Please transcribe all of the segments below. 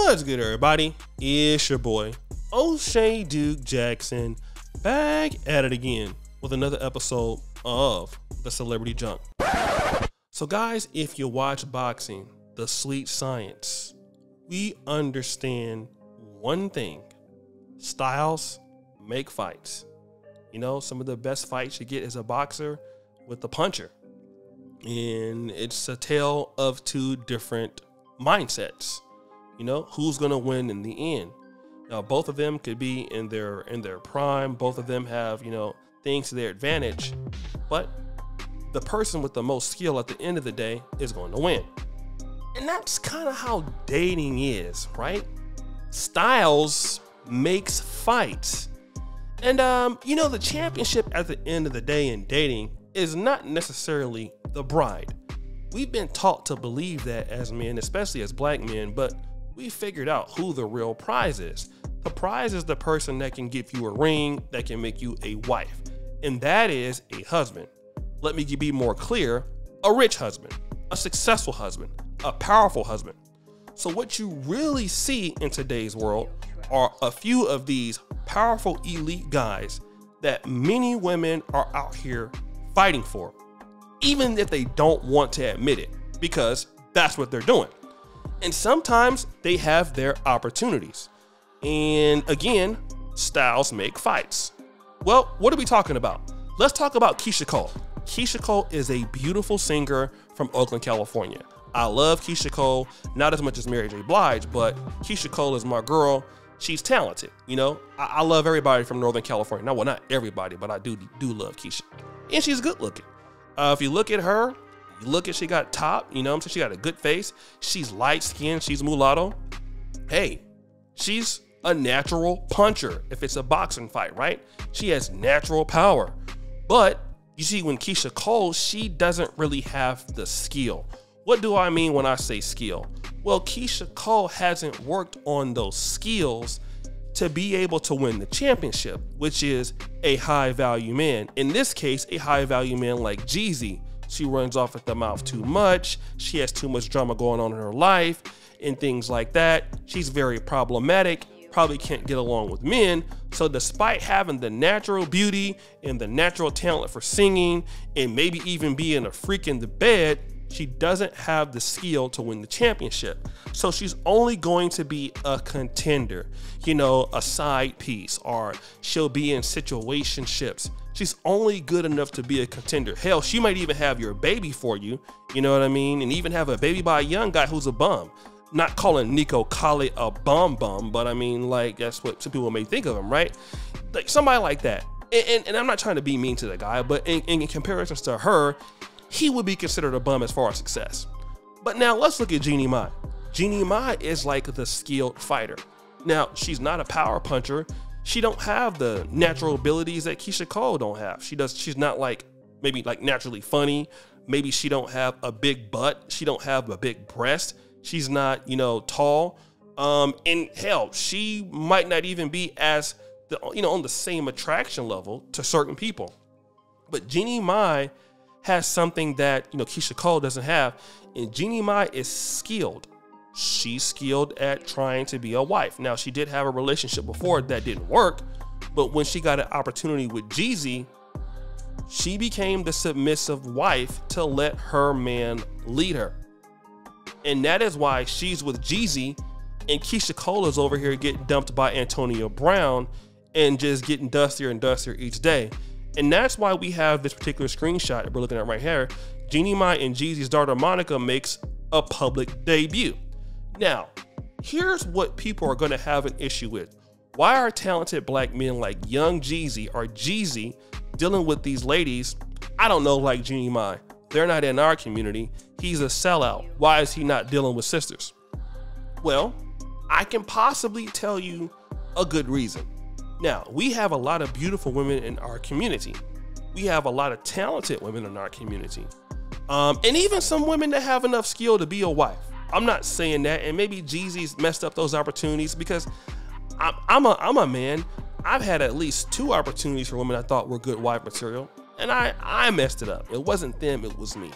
What's good, everybody? It's your boy, O'Shea Duke Jackson, back at it again with another episode of The Celebrity Junk. So guys, if you watch boxing, the sweet science, we understand one thing: styles make fights. You know, some of the best fights you get as a boxer with the puncher. And it's a tale of two different mindsets. You know, who's going to win in the end? Now, both of them could be in their prime. Both of them have, you know, things to their advantage. But the person with the most skill at the end of the day is going to win. And that's kind of how dating is, right? Styles makes fights. And, you know, the championship at the end of the day in dating is not necessarily the bride. We've been taught to believe that as men, especially as black men, but we figured out who the real prize is. The prize is the person that can give you a ring, that can make you a wife, and that is a husband. Let me be more clear: a rich husband, a successful husband, a powerful husband. So what you really see in today's world are a few of these powerful elite guys that many women are out here fighting for, even if they don't want to admit it, because that's what they're doing. And sometimes they have their opportunities. And again, styles make fights. Well, what are we talking about? Let's talk about Keyshia Cole. Keyshia Cole is a beautiful singer from Oakland, California. I love Keyshia Cole, not as much as Mary J. Blige, but Keyshia Cole is my girl. She's talented. You know, I love everybody from Northern California. Now, well, not everybody, but I do love Keyshia. And she's good looking. If you look at her, she got top, you know what I'm saying? She got a good face. She's light skinned. She's mulatto. Hey, she's a natural puncher if it's a boxing fight, right? She has natural power. But you see, when Keyshia Cole, she doesn't really have the skill. What do I mean when I say skill? Well, Keyshia Cole hasn't worked on those skills to be able to win the championship, which is a high value man. In this case, a high value man like Jeezy. She runs off at the mouth too much. She has too much drama going on in her life and things like that. She's very problematic, probably can't get along with men. So despite having the natural beauty and the natural talent for singing and maybe even being a freak in the bed, she doesn't have the skill to win the championship. So she's only going to be a contender, you know, a side piece, or she'll be in situationships. She's only good enough to be a contender. Hell, she might even have your baby for you, you know what I mean? And even have a baby by a young guy who's a bum. Not calling Nico Colley a bum, but I mean, like, that's what some people may think of him, right? Like somebody like that. And I'm not trying to be mean to the guy, but in comparison to her, he would be considered a bum as far as success. But now let's look at Jeannie Mai. Jeannie Mai is like the skilled fighter. Now, she's not a power puncher. She don't have the natural abilities that Keyshia Cole don't have. She's not like, maybe like naturally funny. Maybe she don't have a big butt. She don't have a big breast. She's not, you know, tall. And hell, she might not even be as, on the same attraction level to certain people. But Jeannie Mai has something that, you know, Keyshia Cole doesn't have. And Jeannie Mai is skilled. She's skilled at trying to be a wife. Now, she did have a relationship before that didn't work, but when she got an opportunity with Jeezy, she became the submissive wife to let her man lead her. And that is why she's with Jeezy, and Keyshia Cole is over here getting dumped by Antonio Brown and just getting dustier and dustier each day. And that's why we have this particular screenshot that we're looking at right here. Jeannie Mai and Jeezy's daughter Monica makes a public debut. Now, here's what people are going to have an issue with. Why are talented black men like young Jeezy or Jeezy dealing with these ladies, I don't know, like Jeannie Mai? They're not in our community. He's a sellout. Why is he not dealing with sisters? Well, I can possibly tell you a good reason. Now, we have a lot of beautiful women in our community. We have a lot of talented women in our community. And even some women that have enough skill to be a wife. I'm not saying that, and maybe Jeezy's messed up those opportunities because I'm a man. I've had at least 2 opportunities for women I thought were good wife material, and I messed it up. It wasn't them, it was me.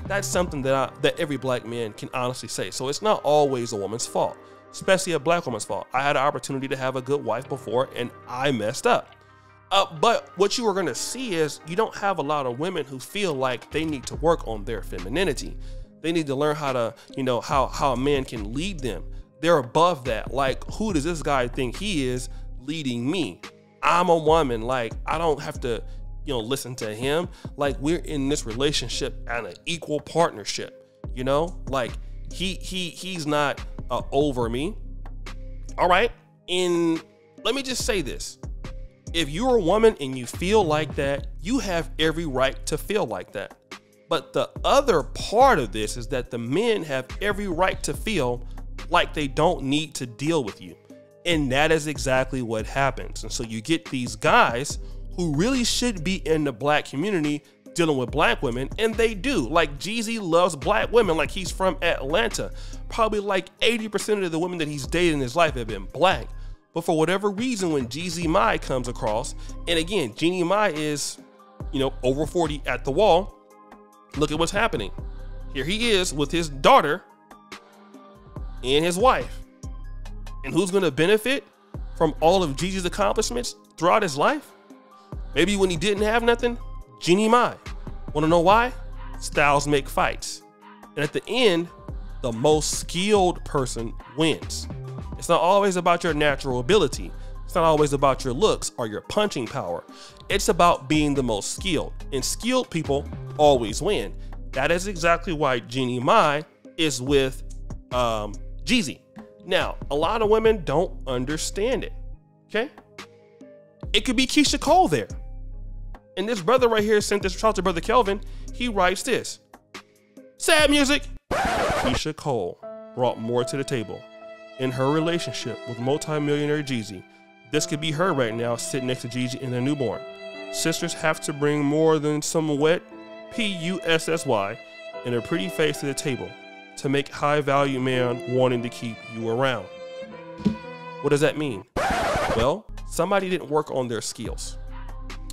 That's something that every black man can honestly say. So it's not always a woman's fault. especially a black woman's fault. I had an opportunity to have a good wife before and I messed up. But what you are going to see is you don't have a lot of women who feel like they need to work on their femininity. They need to learn how to, you know, how a man can lead them. They're above that. Like, who does this guy think he is leading me? I'm a woman. Like, I don't have to, you know, listen to him. Like, we're in this relationship at an equal partnership, you know? Like, he's not over me. All right. And let me just say this. If you're a woman and you feel like that, you have every right to feel like that. But the other part of this is that the men have every right to feel like they don't need to deal with you. And that is exactly what happens. And so you get these guys who really should be in the black community dealing with black women, and they do. Like, Jeezy loves black women, like he's from Atlanta. Probably like 80% of the women that he's dated in his life have been black. But for whatever reason, when Jeezy Mai comes across, and again, Jeannie Mai is, you know, over 40 at the wall, look at what's happening. Here he is with his daughter and his wife. And who's going to benefit from all of Jeezy's accomplishments throughout his life? Maybe when he didn't have nothing, Jeannie Mai. Want to know why? Styles make fights. And at the end, the most skilled person wins. It's not always about your natural ability. It's not always about your looks or your punching power. It's about being the most skilled. And skilled people always win. That is exactly why Jeannie Mai is with Jeezy. Now, a lot of women don't understand it, okay? It could be Keyshia Cole there. And this brother right here sent this, shout out to brother Kelvin, he writes this. Sad music. Keyshia Cole brought more to the table in her relationship with multimillionaire Jeezy. This could be her right now sitting next to Jeezy and their newborn. Sisters have to bring more than some wet P-U-S-S-Y and a pretty face to the table to make high value man wanting to keep you around. What does that mean? Well, somebody didn't work on their skills.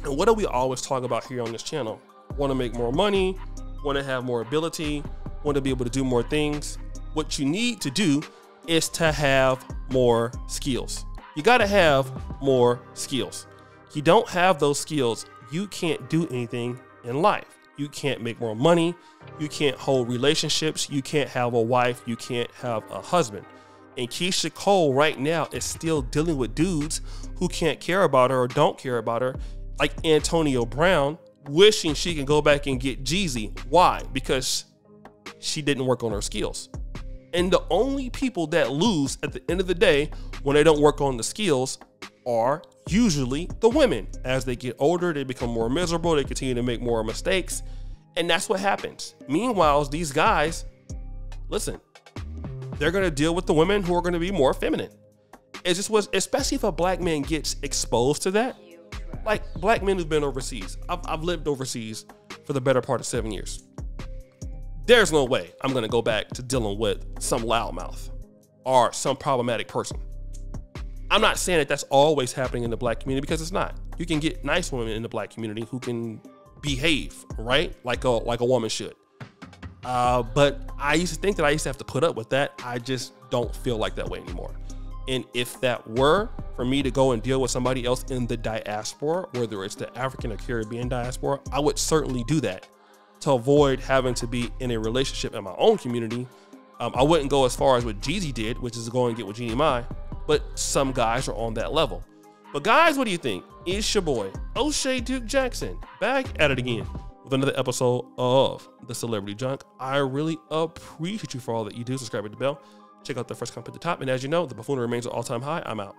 And what do we always talk about here on this channel? Want to make more money, want to have more ability, want to be able to do more things. What you need to do is to have more skills. You got to have more skills. You don't have those skills, you can't do anything in life. You can't make more money. You can't hold relationships. You can't have a wife. You can't have a husband. And Keyshia Cole right now is still dealing with dudes who can't care about her or don't care about her, like Antonio Brown, wishing she can go back and get Jeezy. Why? Because she didn't work on her skills. And the only people that lose at the end of the day when they don't work on the skills are usually the women. As they get older, they become more miserable. They continue to make more mistakes. And that's what happens. Meanwhile, these guys, listen, they're going to deal with the women who are going to be more feminine. It just was, especially if a black man gets exposed to that. Like black men who've been overseas. I've lived overseas for the better part of 7 years. There's no way I'm going to go back to dealing with some loudmouth or some problematic person. I'm not saying that that's always happening in the black community, because it's not. You can get nice women in the black community who can behave, right? Like a woman should. But I used to think that I used to have to put up with that. I just don't feel like that way anymore. And if that were for me to go and deal with somebody else in the diaspora, whether it's the African or Caribbean diaspora, I would certainly do that to avoid having to be in a relationship in my own community. I wouldn't go as far as what Jeezy did, which is to go and get with Jeannie Mai, but some guys are on that level. But guys, what do you think? It's your boy, O'Shea Duke Jackson, back at it again with another episode of The Celebrity Junk. I really appreciate you for all that you do. Subscribe to the bell. Check out the first comment at the top. And as you know, the buffoonery remains an all-time high. I'm out.